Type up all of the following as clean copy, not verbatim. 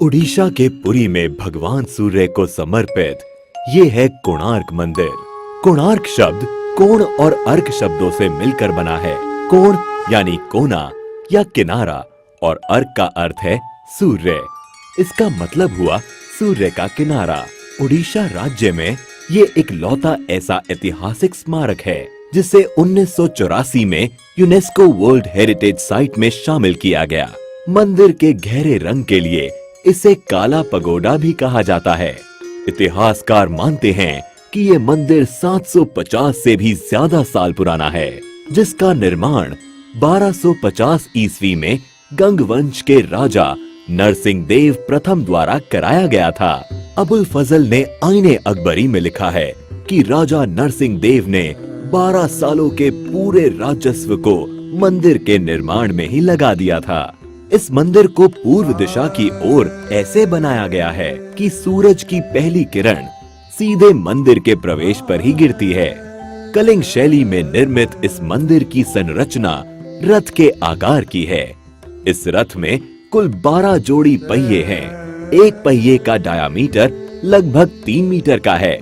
उड़ीसा के पुरी में भगवान सूर्य को समर्पित ये है कोणार्क मंदिर। कोणार्क शब्द कोण और अर्क शब्दों से मिलकर बना है। कोण यानी कोना या किनारा और अर्क का अर्थ है सूर्य। इसका मतलब हुआ सूर्य का किनारा। उड़ीसा राज्य में ये इकलौता ऐसा ऐतिहासिक स्मारक है जिसे 1984 में यूनेस्को वर्ल्ड हेरिटेज साइट में शामिल किया गया। मंदिर के गहरे रंग के लिए इसे काला पगोडा भी कहा जाता है। इतिहासकार मानते हैं कि ये मंदिर 750 से भी ज्यादा साल पुराना है, जिसका निर्माण 1250 ईस्वी में गंग वंश के राजा नरसिंह देव प्रथम द्वारा कराया गया था। अबुल फजल ने आईने अकबरी में लिखा है कि राजा नरसिंह देव ने 12 सालों के पूरे राजस्व को मंदिर के निर्माण में ही लगा दिया था। इस मंदिर को पूर्व दिशा की ओर ऐसे बनाया गया है कि सूरज की पहली किरण सीधे मंदिर के प्रवेश पर ही गिरती है। कलिंग शैली में निर्मित इस मंदिर की संरचना रथ के आकार की है। इस रथ में कुल 12 जोड़ी पहिए हैं। एक पहिए का डायामीटर लगभग 3 मीटर का है।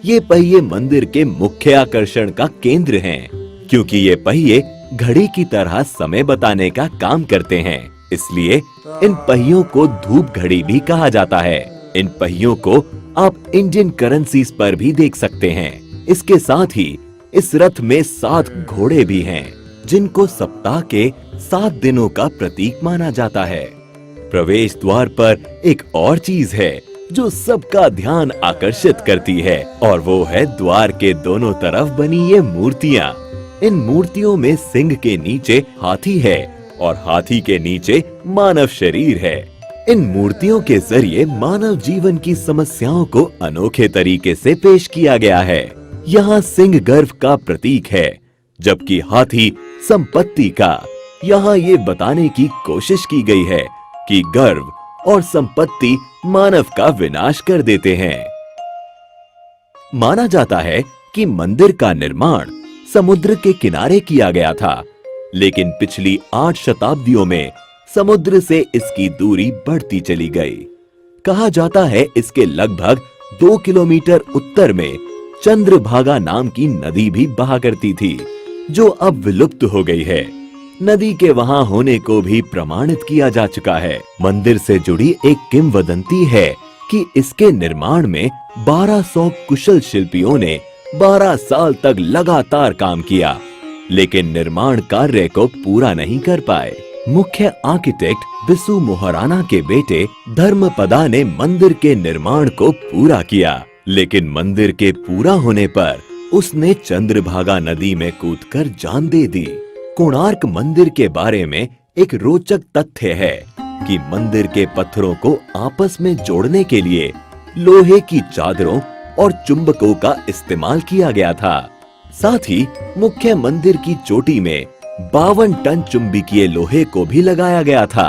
ये पहिए मंदिर के मुख्य आकर्षण का केंद्र हैं, क्योंकि ये पहिए घड़ी की तरह समय बताने का काम करते हैं। इसलिए इन पहियों को धूप घड़ी भी कहा जाता है। इन पहियों को आप इंडियन करेंसीज पर भी देख सकते हैं। इसके साथ ही इस रथ में 7 घोड़े भी हैं, जिनको सप्ताह के 7 दिनों का प्रतीक माना जाता है। प्रवेश द्वार पर एक और चीज है जो सबका ध्यान आकर्षित करती है, और वो है द्वार के दोनों तरफ बनी ये मूर्तियाँ। इन मूर्तियों में सिंह के नीचे हाथी है और हाथी के नीचे मानव शरीर है। इन मूर्तियों के जरिए मानव जीवन की समस्याओं को अनोखे तरीके से पेश किया गया है। यहाँ सिंह गर्व का प्रतीक है, जबकि हाथी संपत्ति का। यहाँ ये बताने की कोशिश की गई है कि गर्व और संपत्ति मानव का विनाश कर देते हैं। माना जाता है कि मंदिर का निर्माण समुद्र के किनारे किया गया था, लेकिन पिछली 8 शताब्दियों में समुद्र से इसकी दूरी बढ़ती चली गई। कहा जाता है इसके लगभग 2 किलोमीटर उत्तर में चंद्रभागा नाम की नदी भी बहा करती थी, जो अब विलुप्त हो गई है। नदी के वहां होने को भी प्रमाणित किया जा चुका है। मंदिर से जुड़ी एक किंवदंती है कि इसके निर्माण में 1200 कुशल शिल्पियों ने 12 साल तक लगातार काम किया, लेकिन निर्माण कार्य को पूरा नहीं कर पाए। मुख्य आर्किटेक्ट बिसु मोहराना के बेटे धर्मपदा ने मंदिर के निर्माण को पूरा किया, लेकिन मंदिर के पूरा होने पर उसने चंद्रभागा नदी में कूदकर जान दे दी। कोणार्क मंदिर के बारे में एक रोचक तथ्य है कि मंदिर के पत्थरों को आपस में जोड़ने के लिए लोहे की चादरों और चुंबकों का इस्तेमाल किया गया था। साथ ही मुख्य मंदिर की चोटी में 52 टन चुंबकीय लोहे को भी लगाया गया था।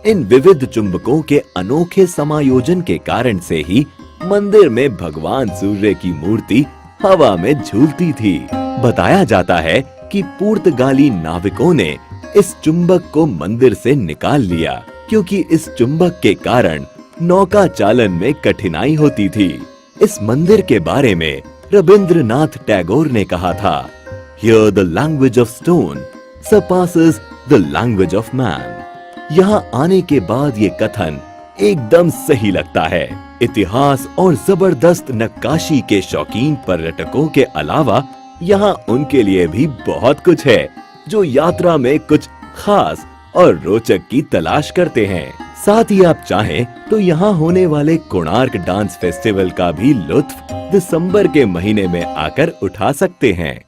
इन विविध चुंबकों के अनोखे समायोजन के कारण से ही मंदिर में भगवान सूर्य की मूर्ति हवा में झूलती थी। बताया जाता है कि पुर्तगाली नाविकों ने इस चुंबक को मंदिर से निकाल लिया, क्योंकि इस चुंबक के कारण नौका चालन में कठिनाई होती थी। इस मंदिर के बारे में रविंद्रनाथ टैगोर ने कहा था, Here the language of stone surpasses the language of man। यहाँ आने के बाद ये कथन एकदम सही लगता है। इतिहास और जबरदस्त नक्काशी के शौकीन पर्यटकों के अलावा यहाँ उनके लिए भी बहुत कुछ है, जो यात्रा में कुछ खास और रोचक की तलाश करते हैं। साथ ही आप चाहें तो यहाँ होने वाले कोणार्क डांस फेस्टिवल का भी लुत्फ दिसंबर के महीने में आकर उठा सकते हैं।